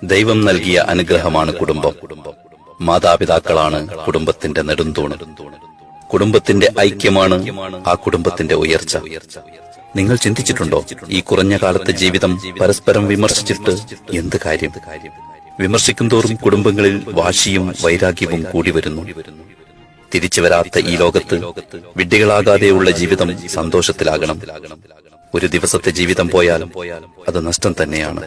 ദൈവം നൽകിയ അനുഗ്രഹമാണ് കുടുംബം. മാതാപിതാക്കളാണ് കുടുംബത്തിന്റെ നെടുന്തൂണ്. കുടുംബത്തിന്റെ ഐക്യമാണ് ആ കുടുംബത്തിന്റെ ഉയർച്ച. നിങ്ങൾ ചിന്തിച്ചിട്ടുണ്ടോ, ഈ കുറഞ്ഞ കാലത്തെ ജീവിതം പരസ്പരം വിമർശിച്ചിട്ട് എന്ത് കാര്യം? വിമർശിക്കും തോറും കുടുംബങ്ങളിൽ വാശിയും വൈരാഗ്യവും കൂടി വരുന്നു. തിരിച്ചു വരാത്ത ഈ ലോകത്ത് വിഡ്ഢികളാകാതെയുള്ള ജീവിതം സന്തോഷത്തിലാകണം. ഒരു ദിവസത്തെ ജീവിതം പോയാൽ അത് നഷ്ടം തന്നെയാണ്.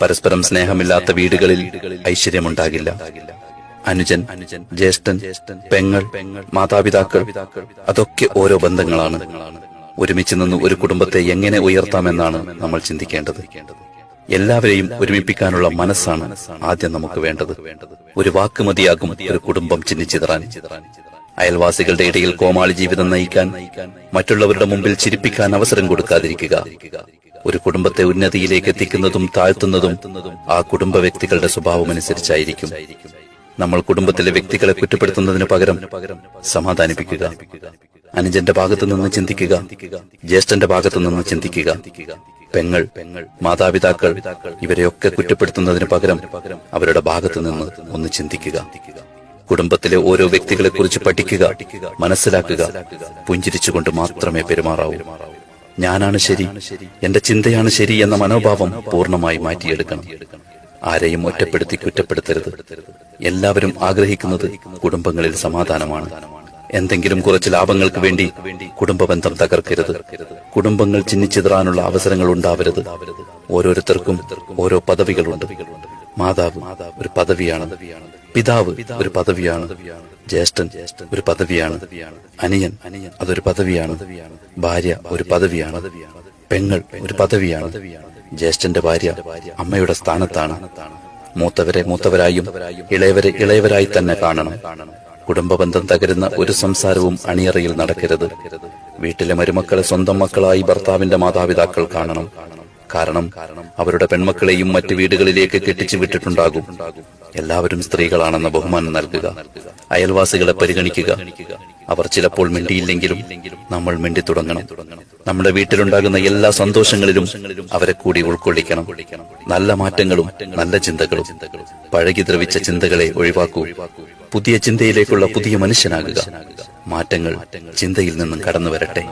പരസ്പരം സ്നേഹമില്ലാത്ത വീടുകളിൽ ഐശ്വര്യമുണ്ടാകില്ല. അനുജൻ, ജ്യേഷ്ഠൻ, പെങ്ങൾ, മാതാപിതാക്കൾ, അതൊക്കെ ഓരോ ബന്ധങ്ങളാണ്. ഒരുമിച്ച് നിന്ന് ഒരു കുടുംബത്തെ എങ്ങനെ ഉയർത്താമെന്നാണ് നമ്മൾ ചിന്തിക്കേണ്ടത്. എല്ലാവരെയും ഒരുമിപ്പിക്കാനുള്ള മനസ്സാണ് ആദ്യം നമുക്ക് വേണ്ടത്. ഒരു വാക്ക് മതിയാകും ഒരു കുടുംബം ചിന്നിച്ചിതറാൻ. അയൽവാസികളുടെ ഇടയിൽ കോമാളി ജീവിതം നയിക്കാൻ, മറ്റുള്ളവരുടെ മുമ്പിൽ ചിരിപ്പിക്കാൻ അവസരം കൊടുക്കാതിരിക്കുക. ഒരു കുടുംബത്തെ ഉന്നതിയിലേക്ക് എത്തിക്കുന്നതും താഴ്ത്തുന്നതും ആ കുടുംബ വ്യക്തികളുടെ സ്വഭാവമനുസരിച്ചായിരിക്കും. നമ്മൾ കുടുംബത്തിലെ വ്യക്തികളെ കുറ്റപ്പെടുത്തുന്നതിന് പകരം സമാധാനിപ്പിക്കുക. അനുജന്റെ ഭാഗത്തു നിന്ന് ചിന്തിക്കുക, ജ്യേഷ്ഠന്റെ ഭാഗത്തു നിന്ന് ചിന്തിക്കുക. പെങ്ങൾ, മാതാപിതാക്കൾ, ഇവരെയൊക്കെ കുറ്റപ്പെടുത്തുന്നതിന് പകരം അവരുടെ ഭാഗത്തു നിന്ന് ഒന്ന് ചിന്തിക്കുക. കുടുംബത്തിലെ ഓരോ വ്യക്തികളെ കുറിച്ച് പഠിക്കുക, മനസ്സിലാക്കുക. പുഞ്ചിരിച്ചുകൊണ്ട് മാത്രമേ പെരുമാറാവൂ. ഞാനാണ് ശരി, എന്റെ ചിന്തയാണ് ശരി എന്ന മനോഭാവം പൂർണ്ണമായി മാറ്റിയെടുക്കണം. ആരെയും ഒറ്റപ്പെടുത്തി കുറ്റപ്പെടുത്തരുത്. എല്ലാവരും ആഗ്രഹിക്കുന്നത് കുടുംബങ്ങളിൽ സമാധാനമാണ്. എന്തെങ്കിലും കുറച്ച് ലാഭങ്ങൾക്ക് വേണ്ടി കുടുംബബന്ധം തകർക്കരുത്. കുടുംബങ്ങൾ ചിന്നിച്ചിതറാനുള്ള അവസരങ്ങൾ ഉണ്ടാവരുത്. ഓരോരുത്തർക്കും ഓരോ പദവികളുണ്ട്. മാതാവ് ഒരു പദവിയാണ്, പിതാവ് ഒരു പദവിയാണ്, ജ്യേഷ്ഠൻ ഒരു പദവിയാണ്, അനിയൻ അതൊരു പദവിയാണ്, ഭാര്യ ഒരു പദവിയാണ്, പെങ്ങൾ ഒരു പദവിയാണ്. ജ്യേഷ്ഠന്റെ ഭാര്യ അമ്മയുടെ സ്ഥാനത്താണ്. മൂത്തവരെ മൂത്തവരായും ഇളയവരെ ഇളയവരായി തന്നെ കാണണം. കുടുംബബന്ധം തകരുന്ന ഒരു സംസാരവും അണിയറയിൽ നടക്കരുത്. വീട്ടിലെ മരുമക്കളെ സ്വന്തം മക്കളായി ഭർത്താവിന്റെ മാതാപിതാക്കൾ കാണണം. കാരണം അവരുടെ പെൺമക്കളെയും മറ്റു വീടുകളിലേക്ക് കെട്ടിച്ചു വിട്ടിട്ടുണ്ടാകും. എല്ലാവരും സ്ത്രീകളാണെന്ന ബഹുമാനം നൽകുക. അയൽവാസികളെ പരിഗണിക്കുക. അവർ ചിലപ്പോൾ മിണ്ടിയില്ലെങ്കിലും നമ്മൾ മിണ്ടി തുടങ്ങണം. നമ്മുടെ വീട്ടിലുണ്ടാകുന്ന എല്ലാ സന്തോഷങ്ങളിലും അവരെ കൂടി ഉൾക്കൊള്ളിക്കണം. നല്ല മാറ്റങ്ങളും നല്ല ചിന്തകളും. പഴകി ദ്രവിച്ച ചിന്തകളെ ഒഴിവാക്കൂ. പുതിയ ചിന്തയിലേക്കുള്ള പുതിയ മനുഷ്യനാകുക. മാറ്റങ്ങൾ ചിന്തയിൽ നിന്നും കടന്നു വരട്ടെ.